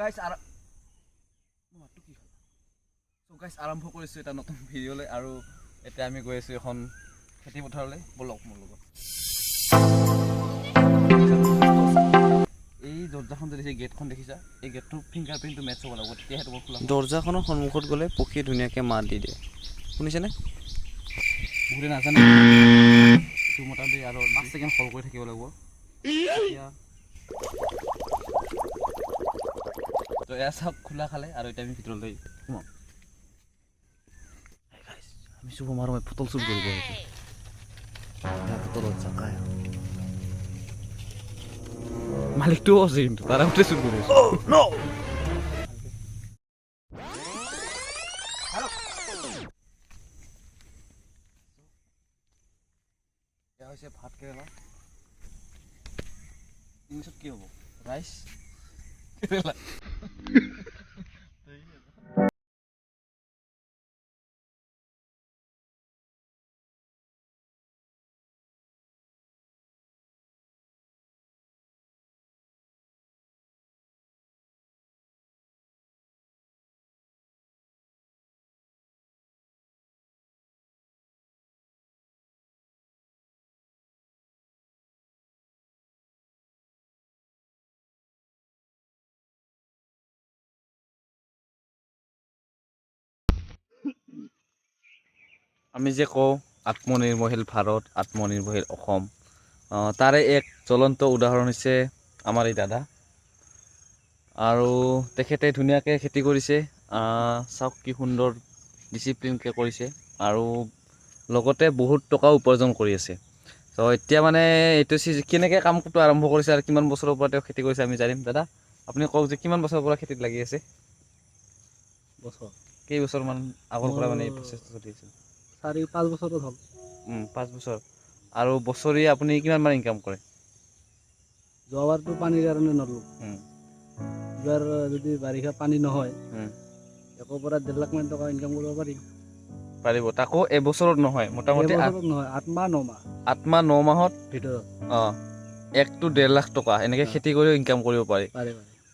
guys আৰম্ভ কৰিছো এটা নতুন ভিডিঅ'লৈ আৰু এতিয়া আমি গৈ আছো এখন খেতি পথাৰলৈ বলক মোৰ লগত এই দৰ্জাখন দেখিছে গেটখন দেখিছা এই গেটটো ফিংগাৰপ্ৰিণ্টটো মেটচ হ'ব লাগিব তেতিয়াহে তোমাৰ খোলা দৰ্জাখনৰ সন্মুখত গ'লে পক্ষীয়ে ধুনীয়াকৈ মাত দি দিয়ে শুনিছেনে বহুতে নাজানে এইটো মোটামুটি আৰু 5 ছেকেণ্ড কল কৰি থাকিব লাগিব এতিয়া তো এয়া সব খোলা খালে আৰু এতিয়া আমি ভিতৰলৈ সোমাম আমি শুভ মাৰো মই ফটো শ্বুট কৰিব আহিছো ফটোত চাকায় মালিকটো আছে কিন্তু তাৰা উঠে শ্বুট কৰি আছে নো এয়া হৈছে ভাত কেৰেলা ইংলিছত কি হ'ব ৰাইচ কেৰেলা আমি যে কওঁ আত্মনিৰ্ভৰশীল ভাৰত আত্মনিৰ্ভৰশীল অসম তাৰে এক জ্বলন্ত উদাহৰণ হৈছে আমাৰ এই দাদা আৰু তেখেতে ধুনীয়াকৈ খেতি কৰিছে চাওক কি সুন্দৰ ডিচিপ্লিনকৈ কৰিছে আৰু লগতে বহুত টকা উপাৰ্জন কৰি আছে তো এতিয়া মানে এইটো কেনেকৈ কামটো আৰম্ভ কৰিছে আৰু কিমান বছৰৰ পৰা তেওঁ খেতি কৰিছে আমি জানিম দাদা আপুনি কওক যে কিমান বছৰৰ পৰা খেতিত লাগি আছে কেইবছৰমান আগৰ পৰা মানে এই প্ৰচেছটো চলি আছে 4-5 বছৰত হ'ল 5 বছৰ আৰু বছৰি আপুনি কিমান মান ইনকাম কৰে যোৱাবাৰটো পানীৰ কাৰণে নললো এবাৰ যদি বাৰিষা পানী নহয় একো পৰা 1.5 লাখ মান টকা ইনকাম কৰিব পাৰিব তাকো এবছৰত নহয় মোটামুটি 8-9 মাহত ভিতৰত 1 to 1.5 লাখ টকা এনেকৈ খেতি কৰিও ইনকাম কৰিব পাৰি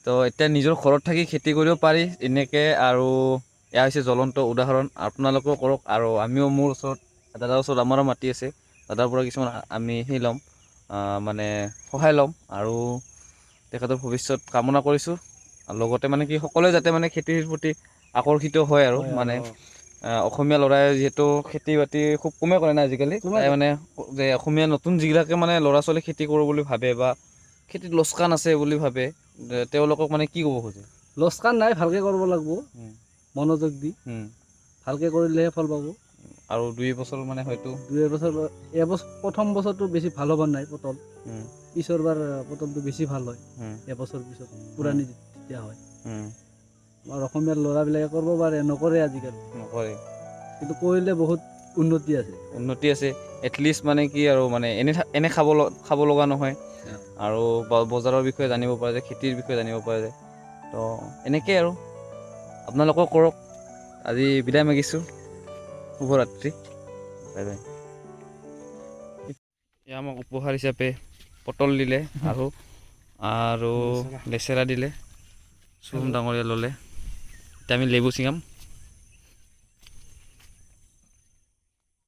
তো এতিয়া নিজৰ ঘৰত থাকি খেতি কৰিব পাৰি এনেকৈ আৰু এয়া হৈছে জ্বলন্ত উদাহৰণ আপোনালোকেও কৰক আৰু আমিও মোৰ ওচৰত দাদাৰ ওচৰত আমাৰো মাটি আছে দাদাৰ পৰা কিছুমান আমি সেই ল'ম মানে সহায় ল'ম আৰু তেখেতৰ ভৱিষ্যত কামনা কৰিছোঁ আৰু লগতে মানে কি সকলোৱে যাতে মানে খেতিৰ প্ৰতি আকৰ্ষিত হয় আৰু মানে অসমীয়া ল'ৰাই যিহেতু খেতি বাতি খুব কমেই কৰে না আজিকালি তাই মানে যে অসমীয়া নতুন যিবিলাকে মানে ল'ৰা ছোৱালী খেতি কৰোঁ বুলি ভাবে বা খেতিত লোকচান আছে বুলি ভাবে তেওঁলোকক মানে কি ক'ব খোজে লোকচান নাই ভালকৈ কৰিব লাগিব মনোযোগ দি ভালকৈ কৰিলেহে ফল পাব আৰু 2 বছৰ মানে হয়তো 2 বছৰ প্ৰথম বছৰটো বেছি ভাল হ'ব নাই পটল পিছৰবাৰ পটলটো বেছি ভাল হয় এবছৰ পিছত পুৰাণি যেতিয়া হয় আমাৰ অসমীয়াৰ ল'ৰাবিলাকে কৰিব পাৰে নকৰে আজিকালি নকৰে কিন্তু কৰিলে বহুত উন্নতি আছে এটলিষ্ট মানে কি আৰু মানে এনে খাব লগা নহয় আৰু বজাৰৰ বিষয়ে জানিব পৰা যায় খেতিৰ বিষয়ে জানিব পৰা যায় তো এনেকৈ আৰু আপোনালোকেও কৰক আজি বিদায় মাগিছোঁ শুভৰাত্ৰি বাই বাই এয়া আমাক উপহাৰ হিচাপে পটল দিলে আৰু লেচেৰা দিলে চুম ডাঙৰীয়া ল'লে এতিয়া আমি লেবু ছিঙাম